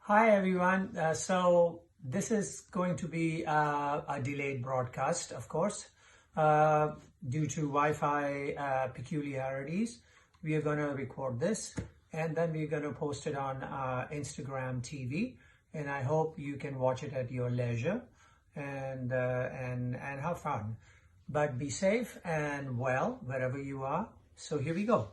Hi everyone. So this is going to be a delayed broadcast, of course, due to Wi-Fi peculiarities. We are going to record this and then we're going to post it on Instagram TV, and I hope you can watch it at your leisure and have fun. But be safe and well wherever you are. So here we go.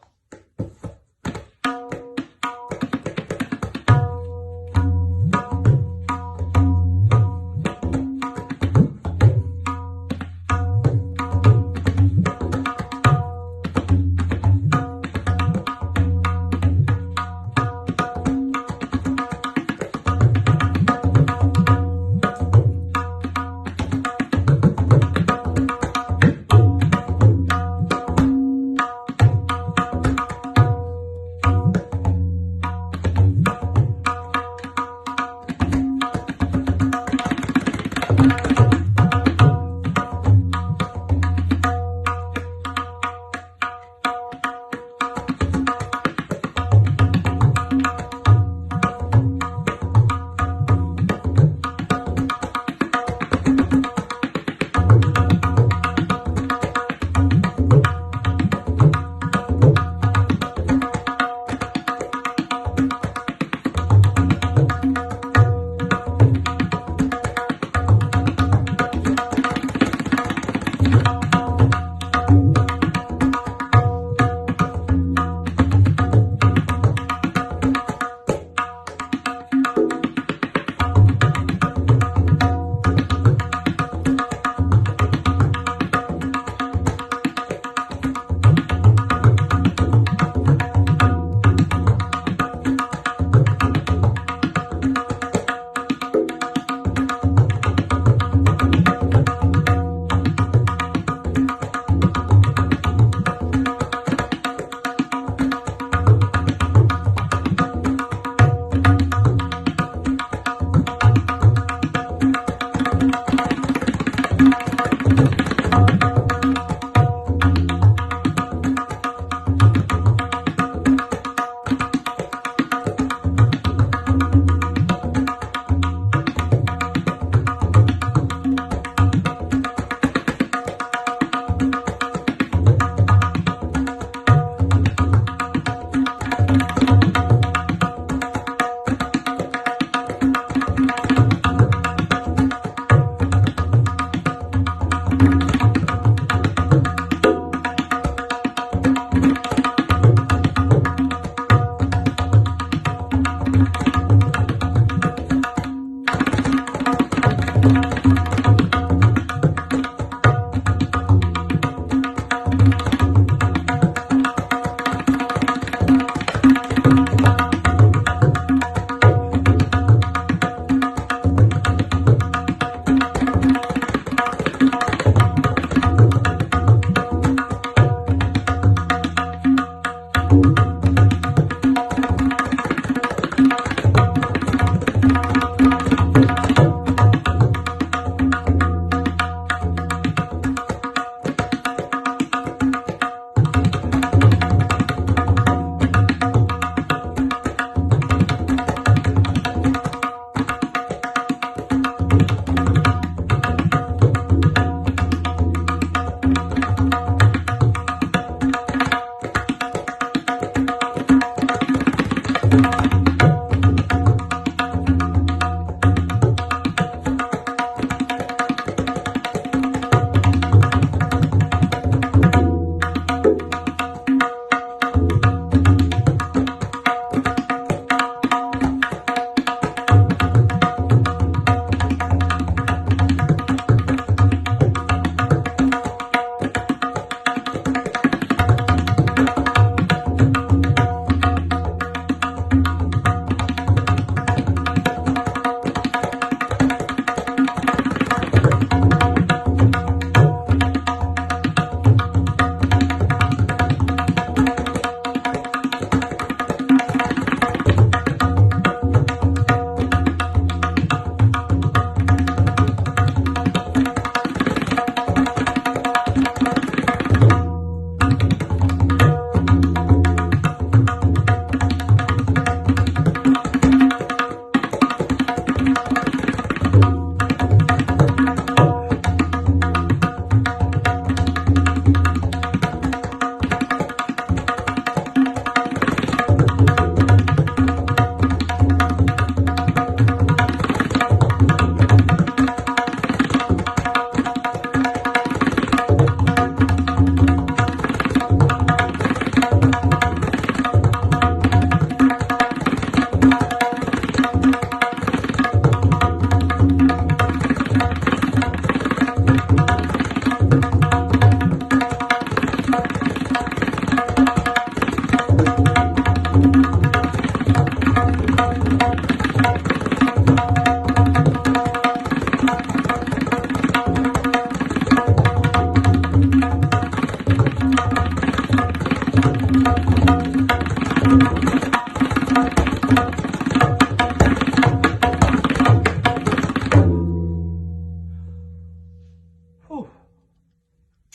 Whew.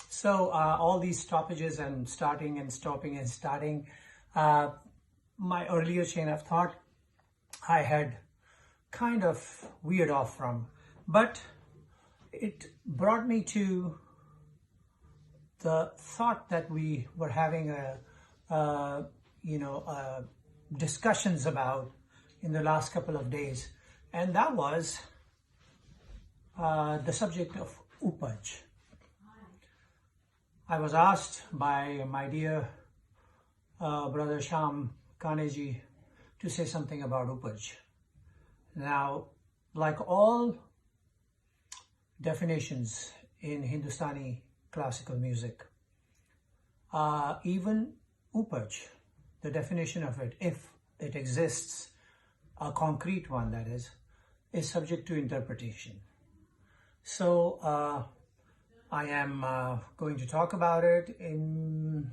So all these stoppages and starting and stopping and starting, my earlier chain of thought, I had kind of veered off from, but it brought me to the thought that we were having discussions about in the last couple of days, and that was the subject of upaj. I was asked by my dear brother Sham Kaneji to say something about upaj. Now, like all definitions in Hindustani classical music, even upaj, the definition of it, if it exists, a concrete one that is subject to interpretation. So I am going to talk about it in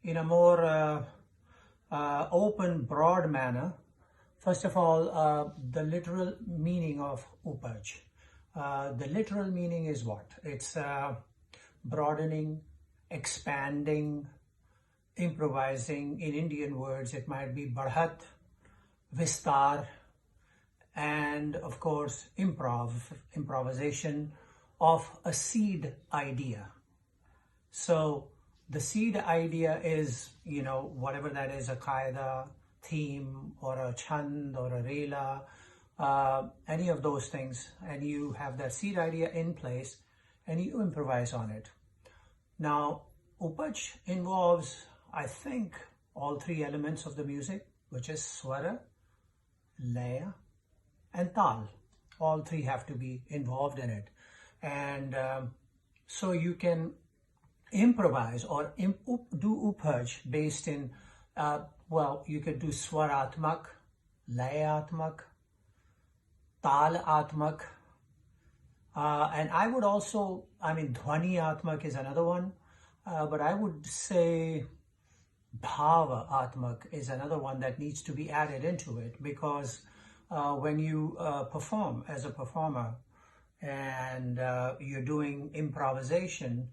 a more open, broad manner. First of all, the literal meaning of upaj. The literal meaning is what? It's broadening, expanding, improvising. In Indian words, it might be badhat, vistar, and of course, improvisation of a seed idea. So the seed idea is, whatever that is, a qaida, theme, or a chand, or a rela, any of those things, and you have that seed idea in place and you improvise on it. Now, upaj involves, I think, all three elements of the music, which is swara, laya, and tal. All three have to be involved in it. And so you can improvise or do upaj based in, you could do swaratmak, layatmak, tal-atmak, and I would also, dhwani-atmak is another one, but I would say bhava-atmak is another one that needs to be added into it, because when you perform as a performer and you're doing improvisation,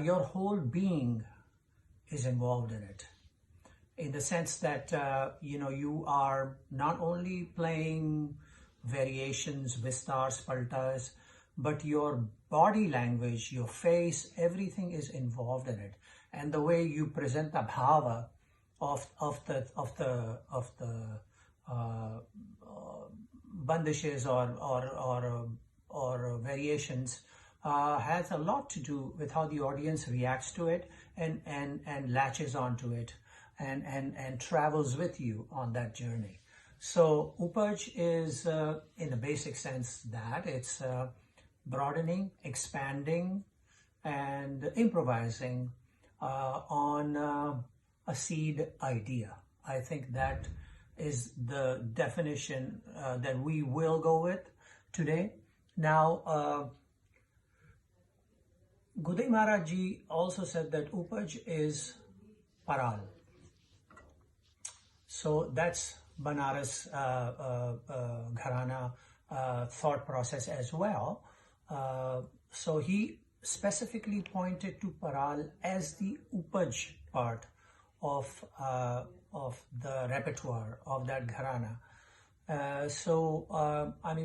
your whole being is involved in it, in the sense that you are not only playing variations, vistars, paltas, but your body language, your face, everything is involved in it, and the way you present the bhava of the bandishes or variations has a lot to do with how the audience reacts to it and latches onto it and travels with you on that journey. So upaj is, in a basic sense, that it's broadening, expanding, and improvising on a seed idea. I think that is the definition that we will go with today. Now, Gudai Maharaj Ji also said that upaj is paral. So that's Banaras Gharana thought process as well. So he specifically pointed to paral as the upaj part of the repertoire of that Gharana.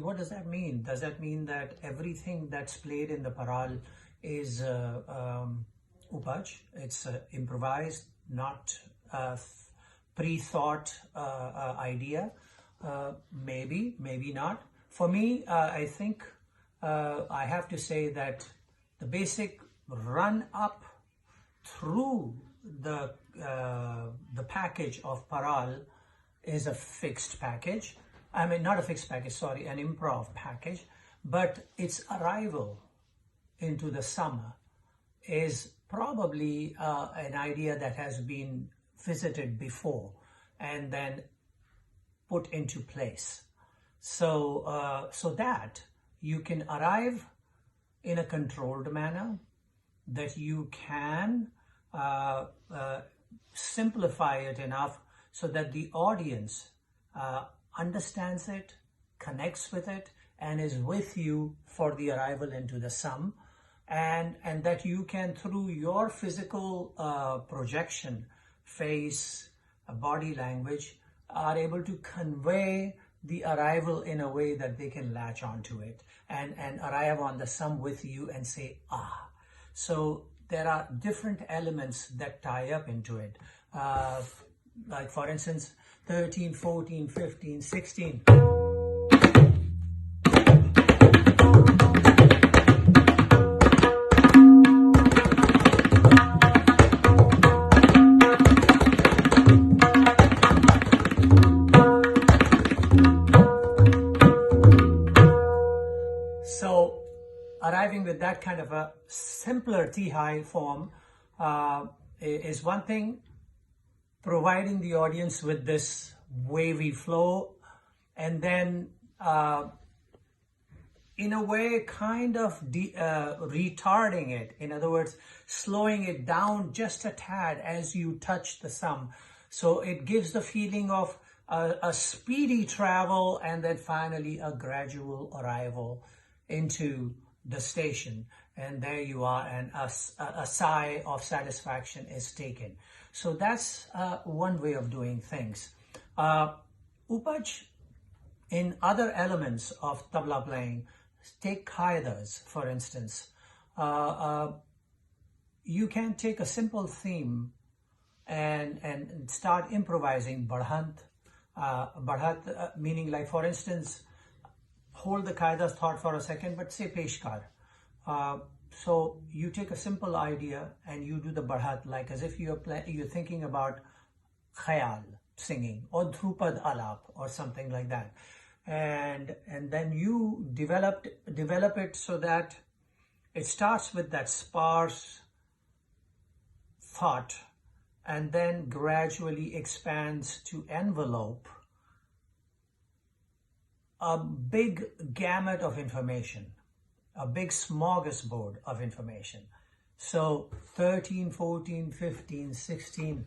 What does that mean? Does that mean that everything that's played in the paral is upaj? It's improvised, not pre-thought idea? Maybe, maybe not. For me, I think I have to say that the basic run-up through the package of paral is a fixed package. Not a fixed package, sorry, an improv package. But its arrival into the summer is probably an idea that has been visited before and then put into place. So that you can arrive in a controlled manner, that you can simplify it enough so that the audience understands it, connects with it, and is with you for the arrival into the sum, and that you can, through your physical projection, face, body language, are able to convey the arrival in a way that they can latch onto it and arrive on the sum with you and say, ah. So there are different elements that tie up into it. Like for instance, 13, 14, 15, 16. So arriving with that kind of a simpler T-high form is one thing. Providing the audience with this wavy flow, and then in a way kind of retarding it. In other words, slowing it down just a tad as you touch the sum. So it gives the feeling of a speedy travel and then finally a gradual arrival into the station. And there you are, and a sigh of satisfaction is taken. So that's one way of doing things. Upaj, in other elements of tabla playing, take qaidas, for instance. You can take a simple theme and start improvising badhant. Badhat meaning, like for instance, hold the qaida's thought for a second, but say peshkar. So you take a simple idea and you do the badhat, like as if you're thinking about khayal singing or dhrupad alap or something like that, and then you develop it so that it starts with that sparse thought and then gradually expands to envelope a big gamut of information, a big smorgasbord of information. So 13, 14, 15, 16.